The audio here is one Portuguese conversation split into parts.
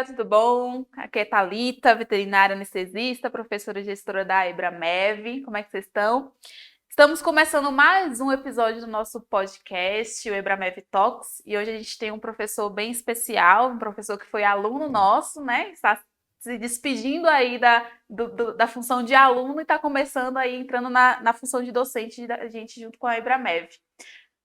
galera, tudo bom? Aqui é Thalita, veterinária anestesista, professora e gestora da Ebramev. Como é que vocês estão? Estamos começando mais um episódio do nosso podcast, o Ebramev Talks, e hoje a gente tem um professor bem especial, um professor que foi aluno nosso, né? Está se despedindo aí da função de aluno e está começando aí, entrando na função de docente da gente junto com a Ebramev.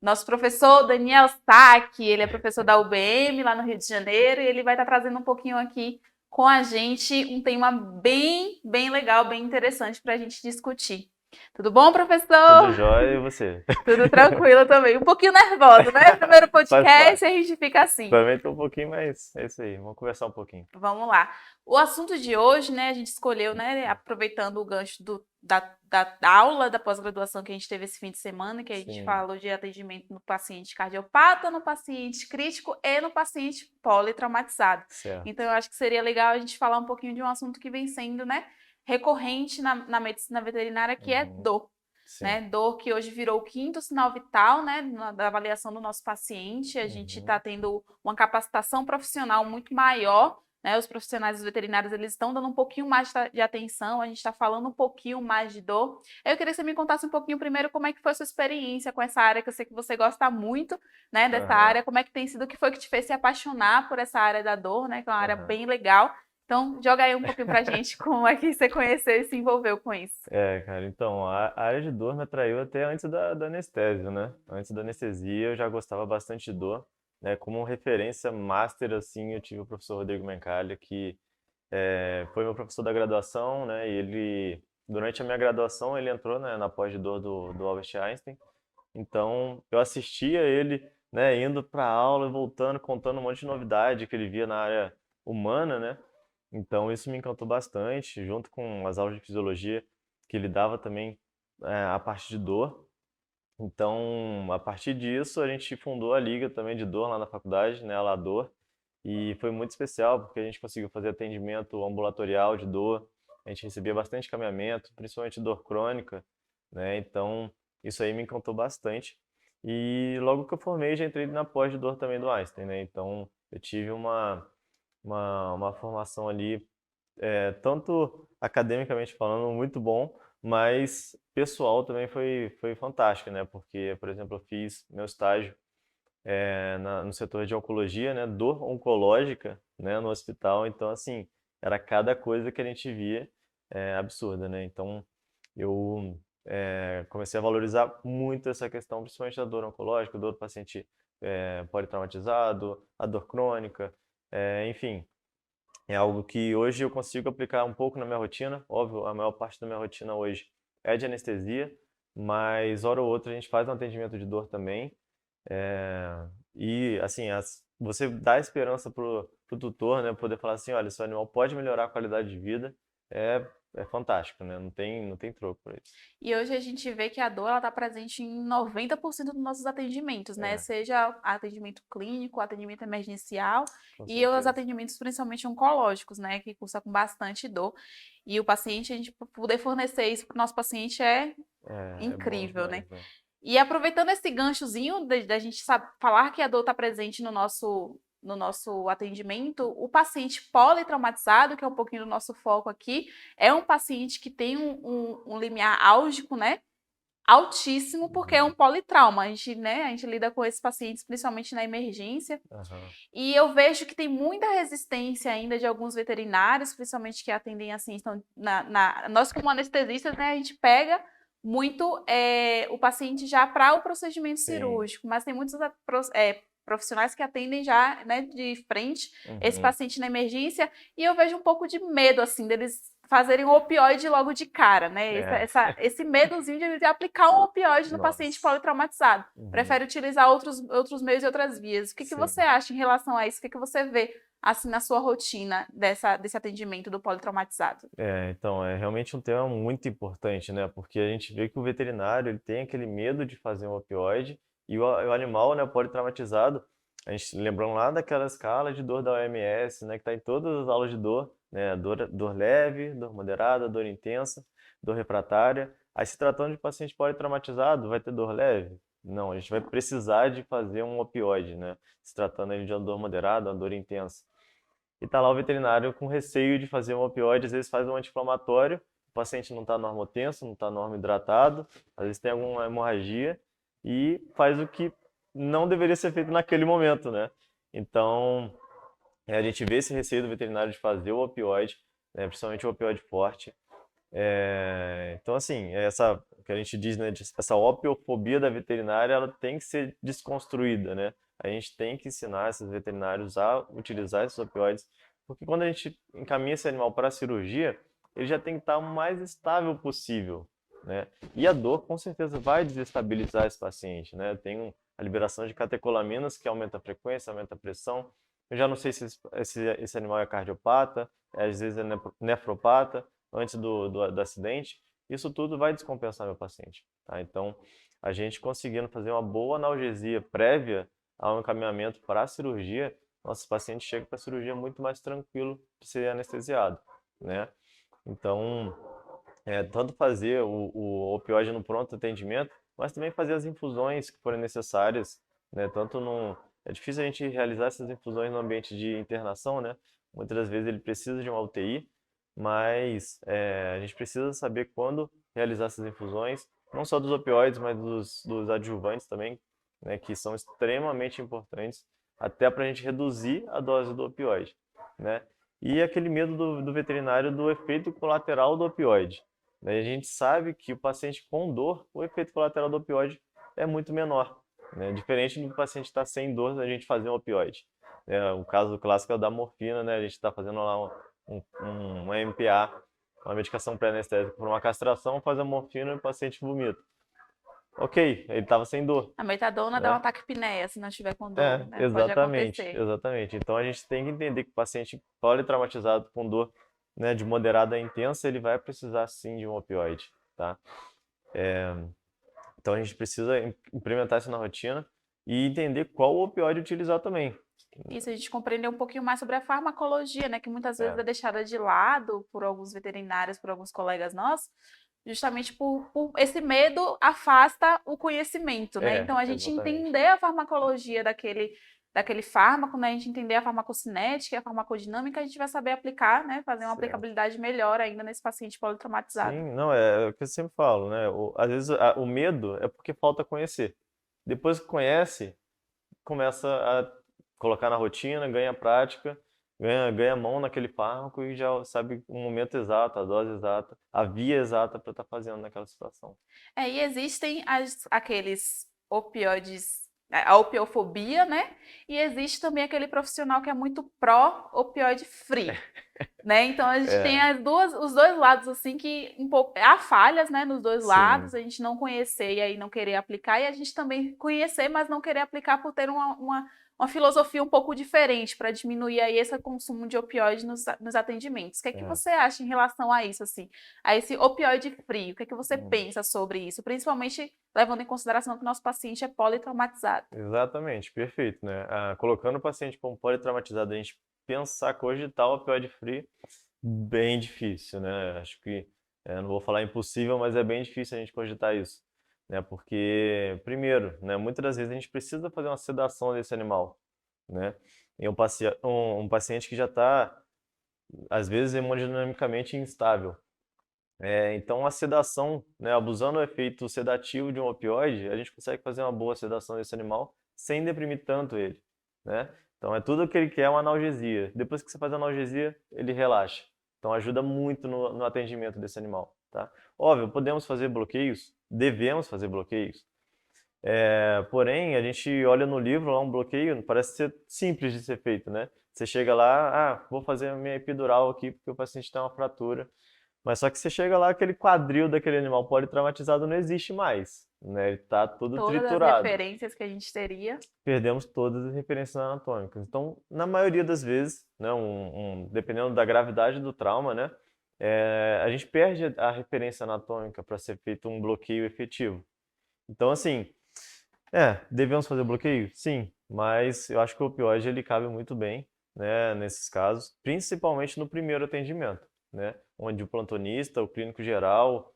Nosso professor Daniel Sack, ele é professor da UBM lá no Rio de Janeiro e ele vai estar trazendo um pouquinho aqui com a gente um tema bem legal, bem interessante para a gente discutir. Tudo bom, Tudo professor? jóia e você? Tudo tranquilo também. Um pouquinho nervosa, né? Primeiro Faz podcast e parte. a gente fica assim. Também tô um pouquinho, mas é isso aí. Vamos conversar um pouquinho. Vamos lá. O assunto de hoje, né, a gente escolheu, né, aproveitando o gancho da aula da pós-graduação que a gente teve esse fim de semana, que a gente Sim, falou de atendimento no paciente cardiopata, no paciente crítico e no paciente politraumatizado. certo. Então, eu acho que seria legal a gente falar um pouquinho de um assunto que vem sendo, né, recorrente na medicina veterinária, que é Uhum, dor. sim. Né, dor que hoje virou o quinto sinal vital, né, da avaliação do nosso paciente. A gente está Uhum, tendo uma capacitação profissional muito maior, né, os profissionais veterinários eles estão dando um pouquinho mais de atenção, a gente está falando um pouquinho mais de dor. Eu queria que você me contasse um pouquinho primeiro como é que foi a sua experiência com essa área, que eu sei que você gosta muito, né, dessa aham, área, como é que tem sido, o que foi que te fez se apaixonar por essa área da dor, né, que é uma área aham. bem legal. Então, joga aí um pouquinho pra gente como é que você conheceu e se envolveu com isso. Cara, então, a área de dor me atraiu até antes da anestesia, né? Antes da anestesia eu já gostava bastante de dor, né? Como referência master, assim, eu tive o professor Rodrigo Mencalha, que foi meu professor da graduação, né? E ele, durante a minha graduação, ele entrou, né, na pós de dor do Albert Einstein. Então, eu assistia ele, né, indo para aula e voltando, contando um monte de novidade que ele via na área humana, né? Então, isso me encantou bastante, junto com as aulas de fisiologia que ele dava também a parte de dor. Então, a partir disso, a gente fundou a liga também de dor lá na faculdade, né, a Lador, e foi muito especial porque a gente conseguiu fazer atendimento ambulatorial de dor, a gente recebia bastante caminhamento, principalmente dor crônica, né? Então, isso aí me encantou bastante. E logo que eu formei, já entrei na pós de dor também do Einstein, né? Então, eu tive uma formação ali tanto academicamente falando, muito bom, mas pessoal também foi fantástico, né? Porque, por exemplo, eu fiz meu estágio no setor de oncologia, né? Dor oncológica, né? No hospital. Então, assim, era cada coisa que a gente via absurda, né? Então, eu comecei a valorizar muito essa questão, principalmente da dor oncológica, dor do paciente politraumatizado, a dor crônica, enfim. É algo que hoje eu consigo aplicar um pouco na minha rotina. Óbvio, a maior parte da minha rotina hoje é de anestesia, mas hora ou outra a gente faz um atendimento de dor também. E assim, você dá esperança pro tutor, né? Poder falar assim, olha, seu animal pode melhorar a qualidade de vida. É fantástico, né? Não tem troco para isso. E hoje a gente vê que a dor ela está presente em 90% dos nossos atendimentos, né? É, Seja atendimento clínico, atendimento emergencial com e os certeza. atendimentos principalmente oncológicos, né? Que cursa com bastante dor. E o paciente, a gente poder fornecer isso para o nosso paciente é É bom incrível, né? demais, né? E aproveitando esse ganchozinho da gente falar que a dor está presente no nosso atendimento, o paciente politraumatizado, que é um pouquinho do nosso foco aqui, é um paciente que tem um limiar álgico, né? Altíssimo, porque é um Uhum. politrauma. A gente lida com esses pacientes, principalmente na emergência. Aham. E eu vejo que tem muita resistência ainda de alguns veterinários, principalmente que atendem assim, estão nós como anestesistas, né, a gente pega muito o paciente já para o procedimento Sim. cirúrgico, mas tem muitos profissionais que atendem já, né, de frente esse Uhum. paciente na emergência, e eu vejo um pouco de medo, assim, deles fazerem um opioide logo de cara, né? É. Esse medozinho de aplicar um opioide no paciente Nossa. politraumatizado. Uhum. Prefere utilizar outros meios e outras vias. O que você Sim. acha em relação a isso? O que você vê assim na sua rotina desse atendimento do politraumatizado? Então, é realmente um tema muito importante, né? Porque a gente vê que o veterinário ele tem aquele medo de fazer um opioide e o animal, né, pode traumatizado. A gente lembrando lá daquela escala de dor da OMS, né, que está em todas as aulas de dor, né? Dor leve, dor moderada, dor intensa, dor refratária. Aí, se tratando de paciente politraumatizado, vai ter dor leve? Não, a gente vai precisar de fazer um opioide, né? Se tratando aí de uma dor moderada, uma dor intensa. e tá lá o veterinário com receio de fazer um opioide, às vezes faz um anti-inflamatório, o paciente não está normotenso, não está normohidratado, às vezes tem alguma hemorragia e faz o que não deveria ser feito naquele momento, né? Então, a gente vê esse receio do veterinário de fazer o opioide, né, principalmente o opioide forte. Então, assim, essa que a gente diz, né, essa opiofobia da veterinária, ela tem que ser desconstruída, né? A gente tem que ensinar esses veterinários a utilizar esses opioides, porque quando a gente encaminha esse animal para a cirurgia, ele já tem que estar o mais estável possível, né? E a dor, com certeza, vai desestabilizar esse paciente, né? A liberação de catecolaminas, que aumenta a frequência, aumenta a pressão. Eu já não sei se esse animal é cardiopata, às vezes é nefropata, antes do acidente, isso tudo vai descompensar meu paciente. Tá? Então, a gente conseguindo fazer uma boa analgesia prévia ao encaminhamento para a cirurgia, nosso paciente chega para a cirurgia muito mais tranquilo de ser anestesiado, né? Então, tanto fazer o opioide no pronto atendimento, mas também fazer as infusões que forem necessárias, né? É difícil a gente realizar essas infusões no ambiente de internação, né? Muitas das vezes ele precisa de uma UTI, mas a gente precisa saber quando realizar essas infusões, não só dos opioides, mas dos adjuvantes também, né? Que são extremamente importantes, até para a gente reduzir a dose do opioide, né? E aquele medo do veterinário do efeito colateral do opioide. Né? A gente sabe que o paciente com dor, o efeito colateral do opioide é muito menor. Né? Diferente do paciente estar sem dor, a gente fazer um opioide. O caso clássico é o da morfina, né? A gente está fazendo lá um MPA, uma medicação pré-anestésica por uma castração, faz a morfina e o paciente vomita. Ok, ele estava sem dor. A metadona dá um Né? ataque apneia se não estiver com dor, né? Pode Exatamente, acontecer. exatamente. Então a gente tem que entender que o paciente politraumatizado com dor, né, de moderada a intensa, ele vai precisar sim de um opioide, tá? Então a gente precisa implementar isso na rotina e entender qual opioide utilizar também. Isso, a gente compreender um pouquinho mais sobre a farmacologia, né? Que muitas vezes É, é deixada de lado por alguns veterinários, por alguns colegas nossos, justamente por esse medo afasta o conhecimento, né? Então, a gente exatamente. entender a farmacologia daquele fármaco, né? A gente entender a farmacocinética, a farmacodinâmica, a gente vai saber aplicar, né? Fazer uma Certo. aplicabilidade melhor ainda nesse paciente politraumatizado. Sim, não, é o que eu sempre falo, né? Às vezes o medo é porque falta conhecer. Depois que conhece, começa a colocar na rotina, ganha prática, ganha mão naquele fármaco e já sabe o momento exato, a dose exata, a via exata para estar fazendo naquela situação. E existem aqueles opioides, a opiofobia, né? E existe também aquele profissional que é muito pró-opioide free. Né? Então a gente tem É, os dois lados assim que um pouco há falhas, né, nos dois lados, sim, a gente não conhecer e aí não querer aplicar e a gente também conhecer, mas não querer aplicar por ter uma filosofia um pouco diferente para diminuir aí esse consumo de opioide nos atendimentos. O que é que é. você acha em relação a isso assim, a esse opioide free? O que é que você Hum, pensa sobre isso, principalmente levando em consideração que o nosso paciente é politraumatizado? Exatamente, perfeito, né? Colocando o paciente como politraumatizado, a gente pensar cogitar o opioid free, bem difícil, né? Acho que, não vou falar impossível, mas é bem difícil a gente cogitar isso, né? Porque, primeiro, né, muitas das vezes a gente precisa fazer uma sedação desse animal, né? E um paciente que já está, às vezes, hemodinamicamente instável. Então, a sedação, né, abusando do efeito sedativo de um opioide, a gente consegue fazer uma boa sedação desse animal sem deprimir tanto ele, né? Então, é tudo o que ele quer é uma analgesia. Depois que você faz a analgesia, ele relaxa. Então, ajuda muito no atendimento desse animal, tá? Óbvio, podemos fazer bloqueios, devemos fazer bloqueios. Porém, a gente olha no livro lá um bloqueio, parece ser simples de ser feito, né? Você chega lá, vou fazer a minha epidural aqui porque o paciente tem uma fratura. Mas só que você chega lá, aquele quadril daquele animal politraumatizado não existe mais, né? Ele está todo Todas as triturado. referências que a gente teria. Perdemos todas as referências anatômicas. Então, na maioria das vezes, né, dependendo da gravidade do trauma, né, a gente perde a referência anatômica para ser feito um bloqueio efetivo. Então, assim, devemos fazer bloqueio? Sim, mas eu acho que o opioide ele cabe muito bem, né, nesses casos, principalmente no primeiro atendimento, né, onde o plantonista, o clínico geral,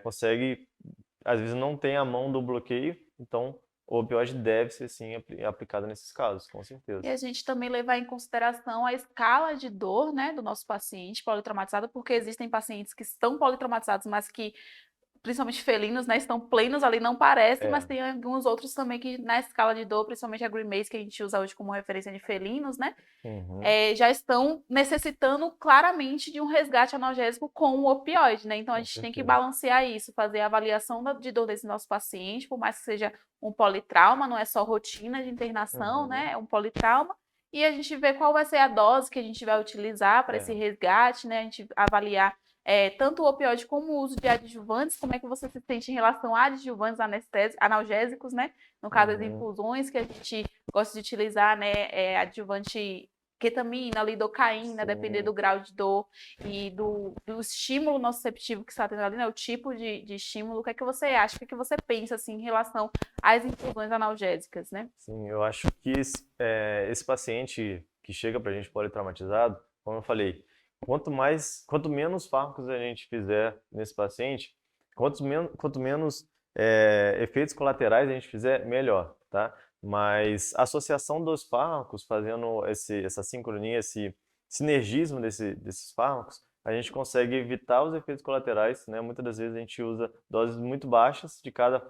consegue, às vezes não tem a mão do bloqueio, então o opioide deve ser sim aplicado nesses casos, com certeza. E a gente também levar em consideração a escala de dor, né, do nosso paciente politraumatizado, porque existem pacientes que estão politraumatizados, mas que, principalmente felinos, né, estão plenos ali, não parecem, mas É. tem alguns outros também que na escala de dor, principalmente a Grimace, que a gente usa hoje como referência de felinos, né, Uhum. já estão necessitando claramente de um resgate analgésico com o opioide, né? Então a Com gente tem que certeza. balancear isso, fazer a avaliação de dor desse nosso paciente, por mais que seja um politrauma, não é só rotina de internação, Uhum. né? É um politrauma. E a gente vê qual vai ser a dose que a gente vai utilizar para esse É. resgate, né? A gente avaliar tanto o opioide como o uso de adjuvantes, como é que você se sente em relação a adjuvantes analgésicos, né? No caso das Uhum. infusões que a gente gosta de utilizar, né? Adjuvante ketamina, lidocaína, depender Sim. do grau de dor e do estímulo nociceptivo que está tendo ali, né? O tipo de estímulo. O que é que você acha? O que é que você pensa, assim, em relação às infusões analgésicas, né? Sim, eu acho que esse paciente que chega para a gente politraumatizado, como eu falei, quanto menos fármacos a gente fizer nesse paciente, quanto menos efeitos colaterais a gente fizer, melhor, tá? Mas a associação dos fármacos, fazendo essa sincronia, esse sinergismo desses fármacos, a gente consegue evitar os efeitos colaterais, né? Muitas das vezes a gente usa doses muito baixas de cada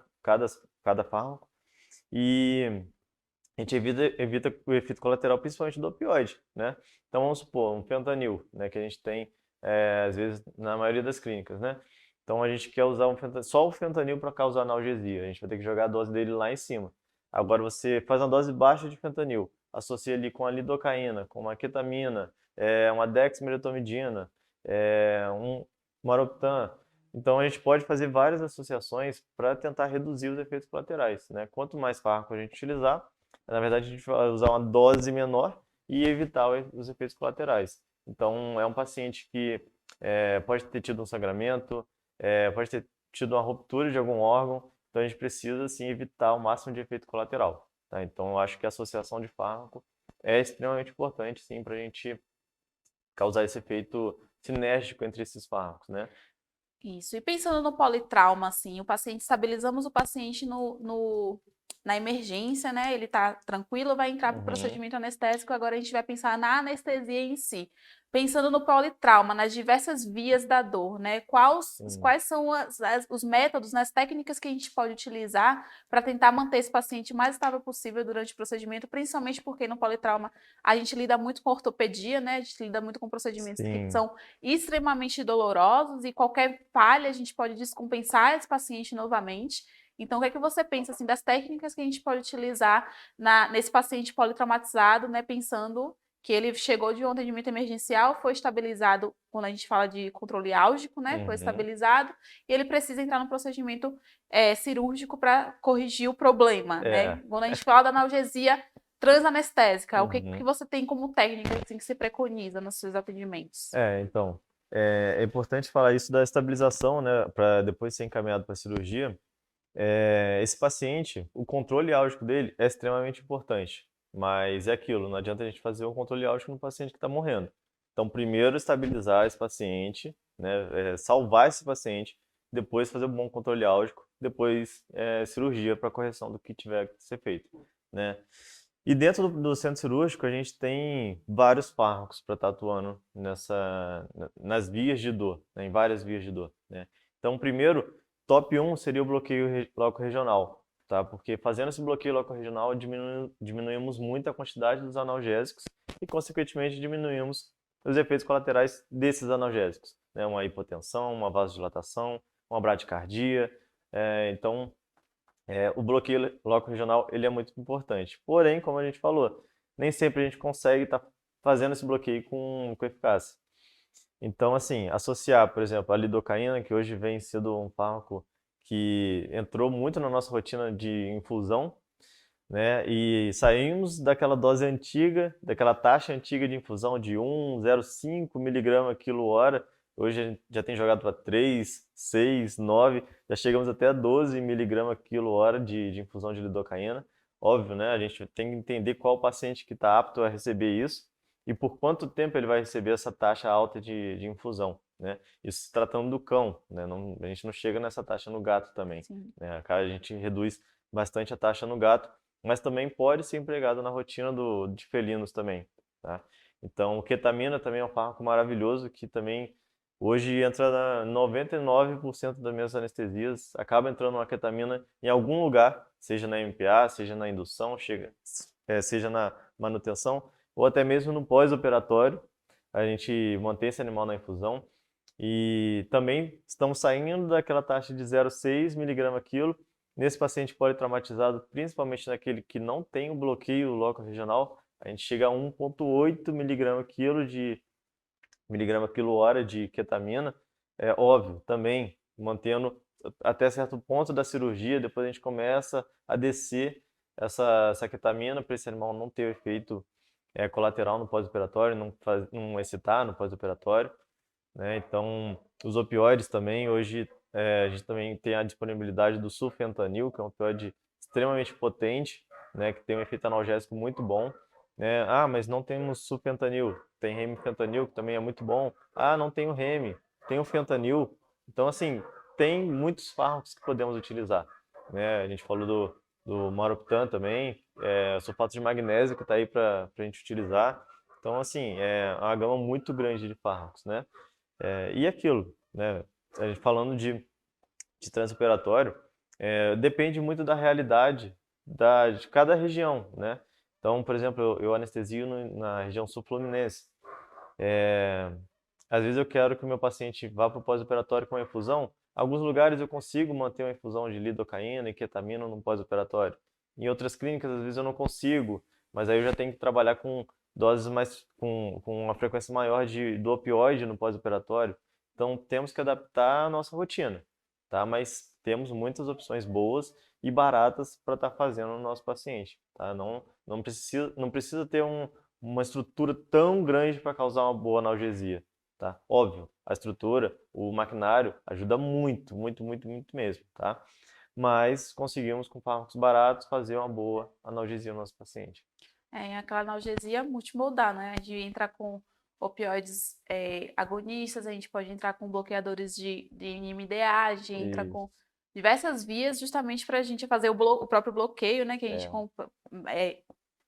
fármaco e a gente evita o efeito colateral, principalmente do opioide, né? Então, vamos supor, um fentanil, né, que a gente tem, às vezes, na maioria das clínicas, né? Então, a gente quer usar só o fentanil para causar analgesia. A gente vai ter que jogar a dose dele lá em cima. Agora, você faz uma dose baixa de fentanil, associa ali com a lidocaína, com uma ketamina, uma dexmedetomidina, um maroptan. Então, a gente pode fazer várias associações para tentar reduzir os efeitos colaterais, né? Quanto mais fármaco a gente utilizar, na verdade, a gente vai usar uma dose menor e evitar os efeitos colaterais. Então, é um paciente que pode ter tido um sangramento, pode ter tido uma ruptura de algum órgão, então a gente precisa, assim, evitar o máximo de efeito colateral, tá? Então, eu acho que a associação de fármaco é extremamente importante, sim, para a gente causar esse efeito sinérgico entre esses fármacos, né? Isso. E pensando no politrauma, assim, estabilizamos o paciente na emergência, né? Ele tá tranquilo, vai entrar para o Uhum, procedimento anestésico, agora a gente vai pensar na anestesia em si. Pensando no politrauma, nas diversas vias da dor, né? sim. Quais são os métodos, né, as técnicas que a gente pode utilizar para tentar manter esse paciente o mais estável possível durante o procedimento, principalmente porque no politrauma a gente lida muito com ortopedia, né? A gente lida muito com procedimentos que Sim. são extremamente dolorosos e qualquer falha a gente pode descompensar esse paciente novamente. Então, o que é que você pensa assim das técnicas que a gente pode utilizar nesse paciente politraumatizado, né, pensando que ele chegou de um atendimento emergencial, foi estabilizado, quando a gente fala de controle álgico, né, foi Uhum. estabilizado, e ele precisa entrar no procedimento cirúrgico para corrigir o problema, né? É. Quando a gente fala da analgesia transanestésica, o que Uhum. você tem como técnica assim, que você preconiza nos seus atendimentos? Então, é importante falar isso da estabilização, né, para depois ser encaminhado para a cirurgia. Esse paciente, o controle álgico dele é extremamente importante, mas é aquilo, não adianta a gente fazer um controle álgico no paciente que está morrendo. Então, primeiro estabilizar esse paciente, né, salvar esse paciente, depois fazer um bom controle álgico, depois cirurgia para correção do que tiver que ser feito, né? E dentro do centro cirúrgico, a gente tem vários fármacos para estar atuando nas vias de dor, né, em várias vias de dor, né? Então, primeiro, top 1 seria o bloqueio loco-regional, tá? Porque fazendo esse bloqueio loco-regional, diminuímos muito a quantidade dos analgésicos e, consequentemente, diminuímos os efeitos colaterais desses analgésicos, né? Uma hipotensão, uma vasodilatação, uma bradicardia. Então, o bloqueio loco-regional ele é muito importante. Porém, como a gente falou, nem sempre a gente consegue estar fazendo esse bloqueio com eficácia. Então, assim, associar, por exemplo, a lidocaína, que hoje vem sendo um fármaco que entrou muito na nossa rotina de infusão, né? E saímos daquela dose antiga, daquela taxa antiga de infusão de 1,05 miligrama quilo hora. Hoje a gente já tem jogado para 3, 6, 9, já chegamos até a 12 miligrama quilo hora de infusão de lidocaína. Óbvio, né? A gente tem que entender qual o paciente que está apto a receber isso e por quanto tempo ele vai receber essa taxa alta de infusão, né? Isso se tratando do cão, né? A gente não chega nessa taxa no gato também, Sim. né? A gente reduz bastante a taxa no gato, mas também pode ser empregado na rotina de felinos também, tá? Então, ketamina também é um fármaco maravilhoso que também hoje entra na 99% das minhas anestesias, acaba entrando uma ketamina em algum lugar, seja na MPA, seja na indução, seja na manutenção, ou até mesmo no pós-operatório. A gente mantém esse animal na infusão. E também estamos saindo daquela taxa de 0,6 miligrama quilo. Nesse paciente politraumatizado, principalmente naquele que não tem o bloqueio loco-regional, a gente chega a 1,8 miligrama quilo hora de ketamina. É óbvio, também mantendo até certo ponto da cirurgia, depois a gente começa a descer essa ketamina para esse animal não ter o efeito colateral no pós-operatório, não excitar no pós-operatório, né? Então, os opioides também, hoje a gente também tem a disponibilidade do sulfentanil, que é um opioide extremamente potente, né? Que tem um efeito analgésico muito bom, né? Ah, mas não temos sulfentanil, tem remifentanil, que também é muito bom. Ah, não tem o remi, tem o fentanil. Então, assim, tem muitos fármacos que podemos utilizar, né? A gente falou do Maroptan também, sulfato de magnésio que está aí para a gente utilizar. Então, assim, é uma gama muito grande de fármacos, né? E aquilo, né? A gente falando de transoperatório, depende muito da realidade de cada região, né? Então, por exemplo, eu anestesio na região sul-fluminense. Às vezes eu quero que o meu paciente vá para o pós-operatório com a infusão. Alguns lugares eu consigo manter uma infusão de lidocaína e ketamina no pós-operatório. Em outras clínicas, às vezes eu não consigo, mas aí eu já tenho que trabalhar com doses com uma frequência maior do opioide no pós-operatório. Então temos que adaptar a nossa rotina, tá? Mas temos muitas opções boas e baratas para estar fazendo no nosso paciente, tá? Não precisa ter uma estrutura tão grande para causar uma boa analgesia. Tá? Óbvio, a estrutura, o maquinário ajuda muito, muito, muito, muito mesmo, tá? Mas conseguimos com fármacos baratos fazer uma boa analgesia no nosso paciente. Aquela analgesia multimodal, né? A gente entra com opioides agonistas, a gente pode entrar com bloqueadores de NMDA, a gente entra E, com diversas vias justamente para a gente fazer o próprio bloqueio, né? Que a gente é,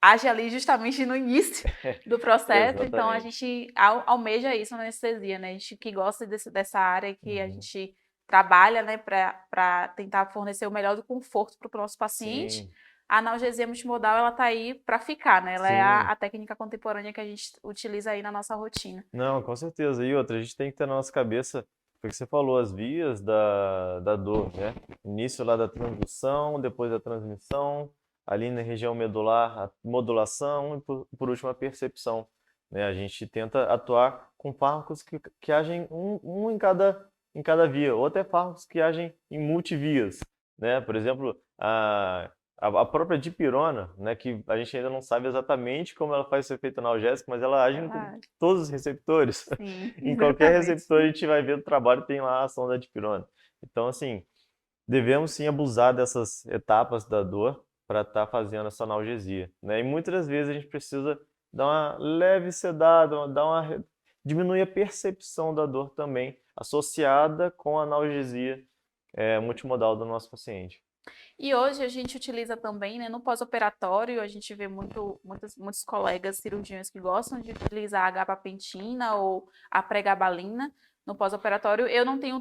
age ali justamente no início do processo, então a exatamente. gente almeja isso na anestesia, né? A gente que gosta dessa área que a Uhum. gente trabalha, né, para tentar fornecer o melhor do conforto para o nosso paciente. Sim, A analgesia multimodal, ela tá aí para ficar, né? Ela é sim. a técnica contemporânea que a gente utiliza aí na nossa rotina. Não, com certeza. E outra, a gente tem que ter na nossa cabeça, foi o que você falou, as vias da dor, né? Início lá da transdução, depois da transmissão, ali na região medular, a modulação e por último a percepção, né? A gente tenta atuar com fármacos que agem um em cada via, ou até fármacos que agem em multivias, né? Por exemplo, a própria dipirona, né, que a gente ainda não sabe exatamente como ela faz esse efeito analgésico, mas ela age em Ela, todos os receptores. sim, Em qualquer exatamente. receptor a gente vai ver o trabalho tem lá a ação da dipirona. Então, assim, devemos sim abusar dessas etapas da dor para estar fazendo essa analgesia, né? E muitas das vezes a gente precisa dar uma leve sedada, diminuir a percepção da dor também, associada com a analgesia multimodal do nosso paciente. E hoje a gente utiliza também, né, no pós-operatório, a gente vê muitos colegas cirurgiões que gostam de utilizar a gabapentina ou a pregabalina no pós-operatório. Eu não tenho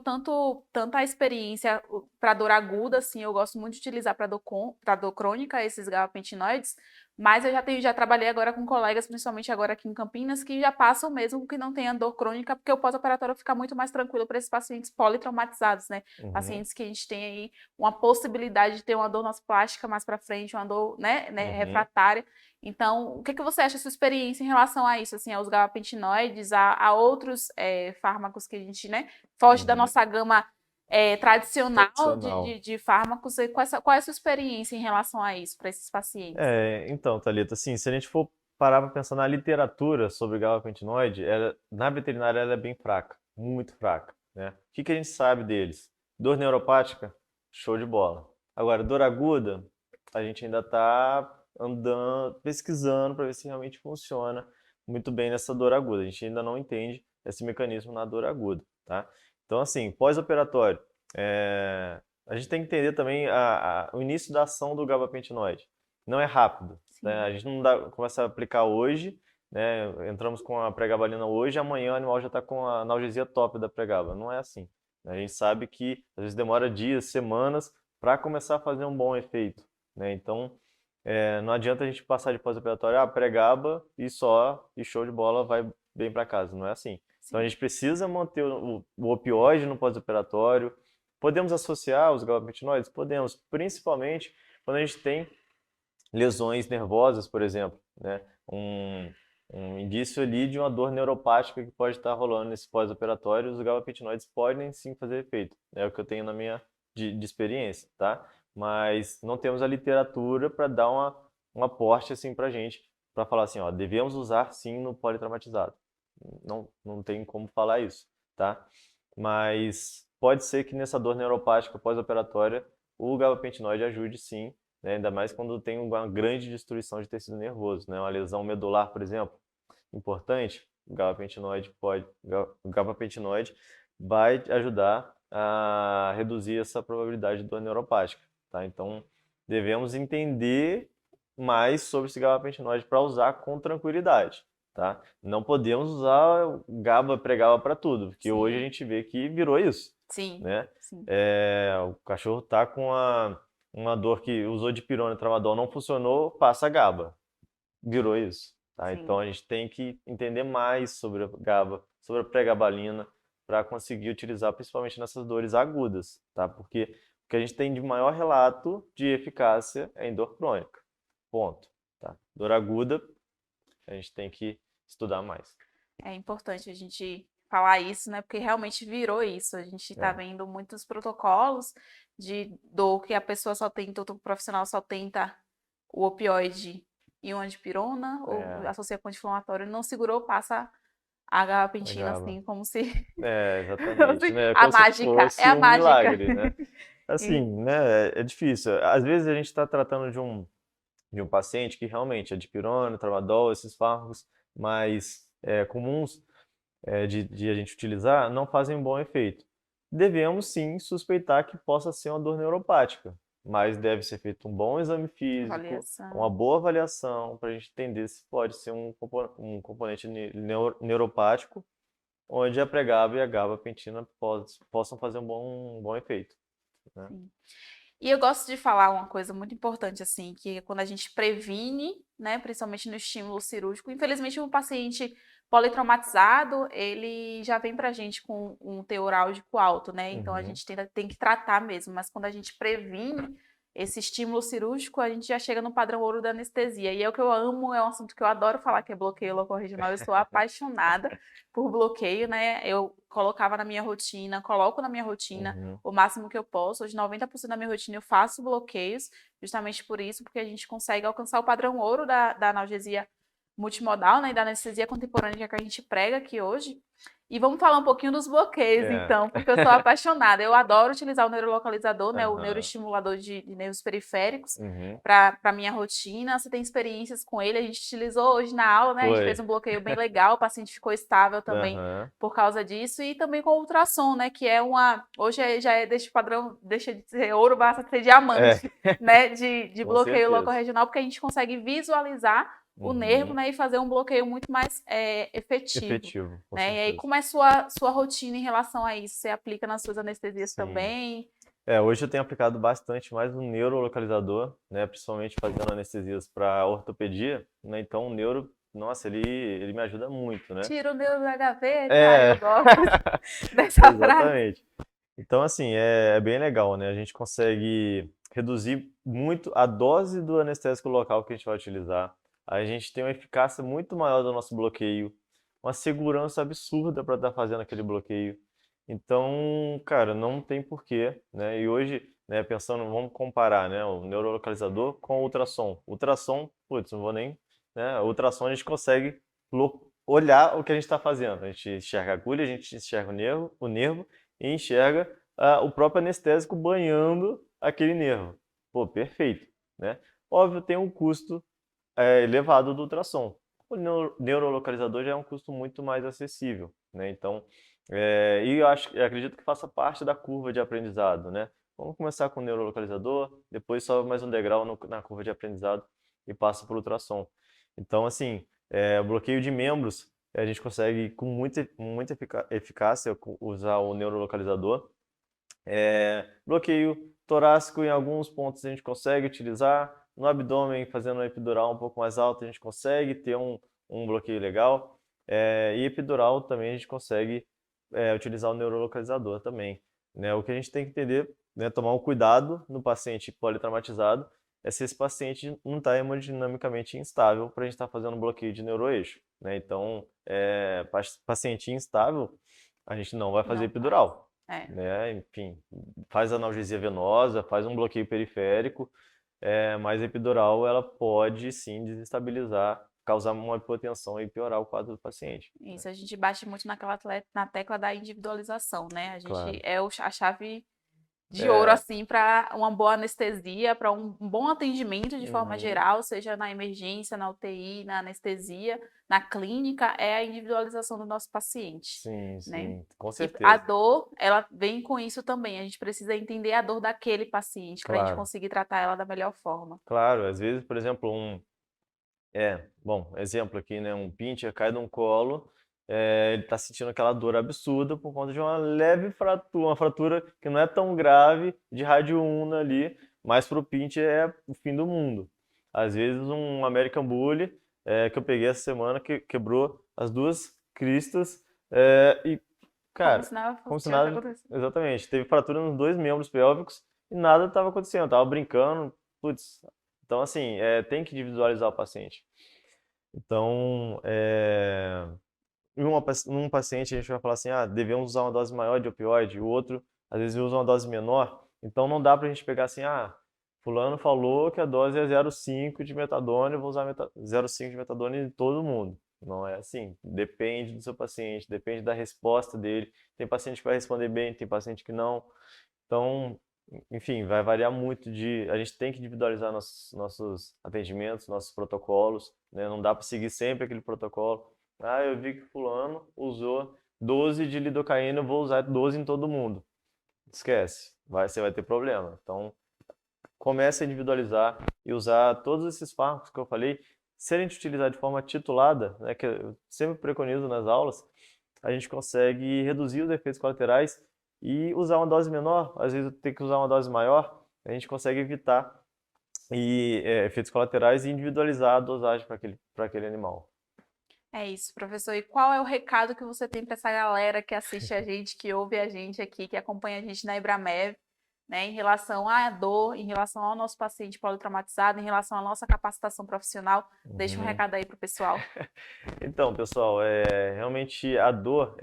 tanta experiência para dor aguda, assim, eu gosto muito de utilizar para dor crônica esses gabapentinoides, mas eu já trabalhei agora com colegas, principalmente agora aqui em Campinas, que já passam mesmo que não tenha dor crônica, porque o pós-operatório fica muito mais tranquilo para esses pacientes politraumatizados, né? Uhum, Pacientes que a gente tem aí uma possibilidade de ter uma dor plástica mais para frente, uma dor, né, uhum, refratária. Então, o que você acha da sua experiência em relação a isso, assim, aos gabapentinoides, a outros fármacos que a gente, né, foge da uhum. nossa gama tradicional Tradicional. de fármacos? E qual é a sua experiência em relação a isso, para esses pacientes? Então, Thalita, assim, se a gente for parar para pensar na literatura sobre gabapentinoide, na veterinária ela é bem fraca, muito fraca, né? O que a gente sabe deles? Dor neuropática, show de bola. Agora, dor aguda, a gente ainda está andando, pesquisando para ver se realmente funciona muito bem nessa dor aguda. A gente ainda não entende esse mecanismo na dor aguda, tá? Então, assim, pós-operatório, a gente tem que entender também o início da ação do gabapentinoide. Não é rápido, né? Sim, A gente não começa a aplicar hoje, né? Entramos com a pregabalina hoje, amanhã o animal já está com a analgesia top da pregaba. Não é assim. A gente sabe que às vezes demora dias, semanas para começar a fazer um bom efeito, né? Então, não adianta a gente passar de pós-operatório, pregaba e show de bola, vai bem para casa. Não é assim. Então a sim, gente precisa manter o opioide no pós-operatório. Podemos associar os gabapentinoides? Podemos, principalmente quando a gente tem lesões nervosas, por exemplo, né? Um indício ali de uma dor neuropática que pode estar rolando nesse pós-operatório, os gabapentinoides podem sim fazer efeito. É o que eu tenho na minha de experiência, tá? Mas não temos a literatura para dar um aporte assim para gente, para falar assim, ó, devemos usar sim no politraumatizado. Não tem como falar isso, tá? Mas pode ser que nessa dor neuropática pós-operatória o gabapentinoide ajude sim, né? Ainda mais quando tem uma grande destruição de tecido nervoso, né? Uma lesão medular, por exemplo, importante, o gabapentinoide vai ajudar a reduzir essa probabilidade de dor neuropática, tá? Então, devemos entender mais sobre esse gabapentinoide para usar com tranquilidade, tá? Não podemos usar o GABA, pregaba para tudo, porque hoje a sim, gente vê que virou isso, sim, né? sim, O cachorro tá com uma dor que usou dipirona e tramadol não funcionou, passa GABA. Virou isso, tá? Então sim. a gente tem que entender mais sobre a GABA, sobre a pregabalina, para conseguir utilizar principalmente nessas dores agudas, tá? Porque o que a gente tem de maior relato de eficácia é em dor crônica. Ponto, tá? Dor aguda, a gente tem que estudar mais. É importante a gente falar isso, né? Porque realmente virou isso. A gente está É, vendo muitos protocolos de dor que a pessoa só tenta, o profissional só tenta o opioide e uma dipirona, ou é, associa com anti-inflamatório, não segurou, passa a a gabapentina, GABA. assim, como se, Exatamente, assim, né? a Como se mágica, é fosse a um mágica. milagre, né? Assim, E- né? É difícil. Às vezes a gente está tratando de um paciente que realmente é dipirona, tramadol, esses fármacos mais comuns de a gente utilizar não fazem um bom efeito. Devemos sim suspeitar que possa ser uma dor neuropática, mas deve ser feito um bom exame físico, uma Avaliação. boa avaliação para a gente entender se pode ser um componente neuropático, onde a pregaba e a gabapentina possam fazer um bom efeito, né? Sim. E eu gosto de falar uma coisa muito importante, assim, que quando a gente previne, né, principalmente no estímulo cirúrgico, infelizmente um paciente politraumatizado, ele já vem pra gente com um teor álgico alto, né? Então a Uhum. gente tem que tratar mesmo, mas quando a gente previne esse estímulo cirúrgico, a gente já chega no padrão ouro da anestesia. E é o que eu amo, é um assunto que eu adoro falar, que é bloqueio locorregional. Eu sou apaixonada por bloqueio, né? Eu colocava na minha rotina, coloco na minha rotina Uhum. o máximo que eu posso. Hoje, 90% da minha rotina eu faço bloqueios, justamente por isso, porque a gente consegue alcançar o padrão ouro da analgesia multimodal, né, e da anestesia contemporânea que a gente prega aqui hoje. E vamos falar um pouquinho dos bloqueios, É. então, porque eu sou apaixonada. Eu adoro utilizar o neurolocalizador, né, o Aham. neuroestimulador de nervos periféricos, Uhum. para minha rotina. Você tem experiências com ele? A gente utilizou hoje na aula, né? A gente fez Foi. um bloqueio bem legal, o paciente ficou estável também Aham. por causa disso, e também com o ultrassom, né? Que é uma. Hoje já é deste padrão, deixa de ser ouro, basta ser É, diamante, né? De com bloqueio certeza. locorregional, porque a gente consegue visualizar o nervo, Uhum. né? E fazer um bloqueio muito mais efetivo. Efetivo, com Né? E aí, certeza. como é sua rotina em relação a isso? Você aplica nas suas anestesias Sim. também? Hoje eu tenho aplicado bastante mais no neurolocalizador, né? Principalmente fazendo anestesias para ortopedia, né? Então o neuro, nossa, ele me ajuda muito, né? Tira o neuro da gaveta, É, eu gosto dessa frase. exatamente. Então, assim, é bem legal, né? A gente consegue reduzir muito a dose do anestésico local que a gente vai utilizar. A gente tem uma eficácia muito maior do nosso bloqueio, uma segurança absurda para estar fazendo aquele bloqueio. Então, cara, não tem porquê, né? E hoje, né, pensando, vamos comparar, né, o neurolocalizador com o ultrassom. Ultrassom, putz, não vou nem, né? O ultrassom a gente consegue olhar o que a gente está fazendo. A gente enxerga a agulha, a gente enxerga o nervo e enxerga o próprio anestésico banhando aquele nervo. Pô, perfeito, né? Óbvio, tem um custo elevado do ultrassom. O neurolocalizador já é um custo muito mais acessível, né? Então, e eu acredito que faça parte da curva de aprendizado, né? vamos começar com o neurolocalizador, depois sobe mais um degrau na curva de aprendizado e passa por ultrassom. Então, assim, o bloqueio de membros, a gente consegue com muita eficácia usar o neurolocalizador. Bloqueio torácico, em alguns pontos a gente consegue utilizar. No abdômen, fazendo uma epidural um pouco mais alta, a gente consegue ter um bloqueio legal. E epidural também a gente consegue utilizar o neurolocalizador também. Né? O que a gente tem que entender, né, tomar um cuidado no paciente politraumatizado, é se esse paciente não está hemodinamicamente instável para a gente estar fazendo bloqueio de neuroeixo. Né? Então, paciente instável, a gente não vai fazer Não epidural. faz. Né? Enfim, faz analgesia venosa, faz um bloqueio periférico, mas a epidural ela pode sim desestabilizar, causar uma hipotensão e piorar o quadro do paciente. Isso, a gente bate muito na tecla da individualização, né? A gente Claro. a chave de ouro, É, assim, para uma boa anestesia, para um bom atendimento de forma uhum, geral, seja na emergência, na UTI, na anestesia, na clínica, é a individualização do nosso paciente, sim, né? sim, com E a certeza. dor, ela vem com isso também. A gente precisa entender a dor daquele paciente para a gente Claro, conseguir tratar ela da melhor forma. claro. Às vezes, por exemplo, bom, exemplo aqui, né? Um pincher cai de um colo, ele está sentindo aquela dor absurda por conta de uma leve fratura, uma fratura que não é tão grave, de rádio ulna ali, mas para o pincher é o fim do mundo. Às vezes um American Bully, que eu peguei essa semana, que quebrou as duas cristas, e, Como se cara, nada como se tivesse nada, acontecido. exatamente, teve fratura nos dois membros pélvicos e nada estava acontecendo, eu tava brincando, putz. Então, assim, tem que individualizar o paciente. Então, num paciente a gente vai falar assim, devemos usar uma dose maior de opioide, o outro às vezes usa uma dose menor, então não dá pra gente pegar assim, fulano falou que a dose é 0,5 de metadona, eu vou usar 0,5 de metadona em todo mundo. Não é assim, depende do seu paciente, depende da resposta dele. Tem paciente que vai responder bem, tem paciente que não. Então, enfim, vai variar muito a gente tem que individualizar nossos atendimentos, nossos protocolos, né? Não dá para seguir sempre aquele protocolo. Eu vi que fulano usou 12 de lidocaína, eu vou usar 12 em todo mundo. Esquece, você vai ter problema. Então, comece a individualizar e usar todos esses fármacos que eu falei, se a gente utilizar de forma titulada, né, que eu sempre preconizo nas aulas, a gente consegue reduzir os efeitos colaterais e usar uma dose menor, às vezes tem que usar uma dose maior, a gente consegue evitar efeitos colaterais e individualizar a dosagem para aquele animal. É isso, professor. E qual é o recado que você tem para essa galera que assiste a gente, que ouve a gente aqui, que acompanha a gente na Ibramev, né, em relação à dor, em relação ao nosso paciente politraumatizado, em relação à nossa capacitação profissional? Deixa um Uhum. recado aí para o pessoal. Então, pessoal, realmente a dor,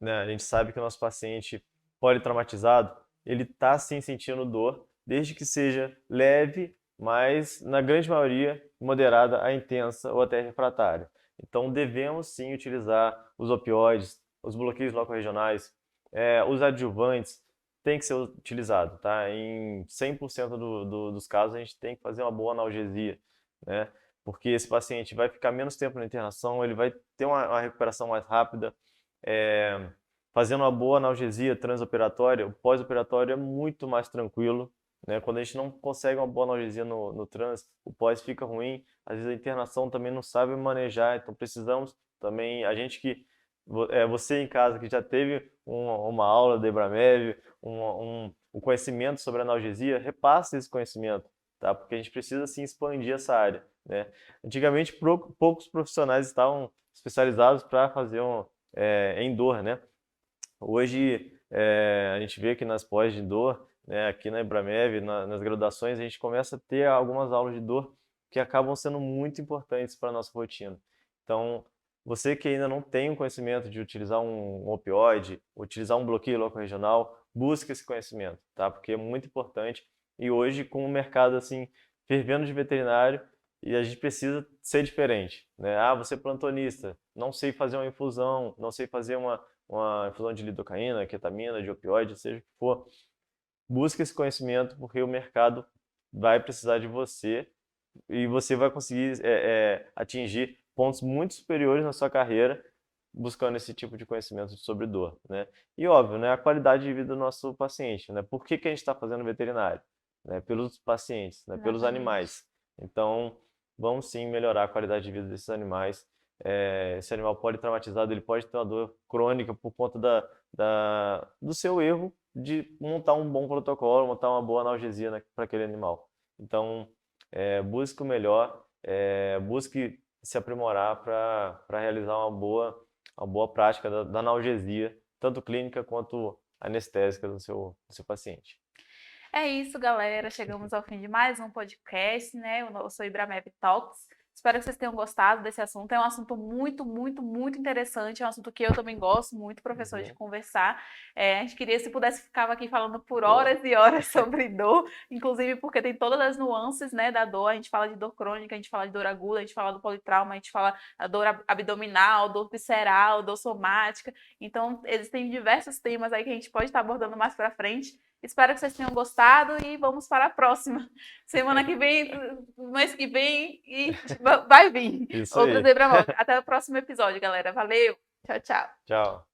né, a gente sabe que o nosso paciente politraumatizado, ele está sim sentindo dor, desde que seja leve, mas na grande maioria moderada a intensa ou até refratária. Então devemos sim utilizar os opioides, os bloqueios locorregionais, os adjuvantes, tem que ser utilizado, tá? Em 100% dos casos a gente tem que fazer uma boa analgesia, né? Porque esse paciente vai ficar menos tempo na internação, ele vai ter uma recuperação mais rápida, é, fazendo uma boa analgesia transoperatória, o pós-operatório é muito mais tranquilo, né? Quando a gente não consegue uma boa analgesia no trans, o pós fica ruim, às vezes a internação também não sabe manejar, então precisamos também, a gente que, você em casa que já teve uma aula de Ebramev, um conhecimento sobre analgesia, repasse esse conhecimento, tá? Porque a gente precisa sim expandir essa área, né? Antigamente poucos profissionais estavam especializados para fazer em dor, né? Hoje a gente vê que nas pós de dor, né, aqui na Ibramev, nas graduações, a gente começa a ter algumas aulas de dor que acabam sendo muito importantes para a nossa rotina. Então, você que ainda não tem o conhecimento de utilizar um opioide, utilizar um bloqueio locorregional, busque esse conhecimento, tá? Porque é muito importante. E hoje, com o mercado assim fervendo de veterinário, e a gente precisa ser diferente, né? Você é plantonista, não sei fazer uma infusão, não sei fazer uma infusão de lidocaína, ketamina, de opioide, seja o que for, busque esse conhecimento porque o mercado vai precisar de você e você vai conseguir atingir pontos muito superiores na sua carreira buscando esse tipo de conhecimento sobre dor, né? E óbvio, né, a qualidade de vida do nosso paciente, né? Por que que a gente está fazendo veterinário? Né? Pelos pacientes, né? Pelos Exatamente. animais. Então, vamos sim melhorar a qualidade de vida desses animais. Esse animal politraumatizado, ele pode ter uma dor crônica por conta do seu erro de montar um bom protocolo, montar uma boa analgesia para aquele animal. Então, busque o melhor, busque se aprimorar para realizar uma boa prática da analgesia, tanto clínica quanto anestésica do seu paciente. É isso, galera. Chegamos ao fim de mais um podcast, né? O nosso Ibramev Talks. Espero que vocês tenham gostado desse assunto. É um assunto muito, muito, muito interessante. É um assunto que eu também gosto muito, professor, de Uhum. conversar. A gente queria, se pudesse, ficava aqui falando por Pô, horas e horas sobre dor, inclusive porque tem todas as nuances, né, da dor. A gente fala de dor crônica, a gente fala de dor aguda, a gente fala do politrauma, a gente fala da dor abdominal, dor visceral, dor somática. Então, existem diversos temas aí que a gente pode estar abordando mais para frente. Espero que vocês tenham gostado e vamos para a próxima. Semana que vem, mês que vem, e vai vir isso outro aí. Zebra Mob. Até o próximo episódio, galera. Valeu. Tchau, tchau. Tchau.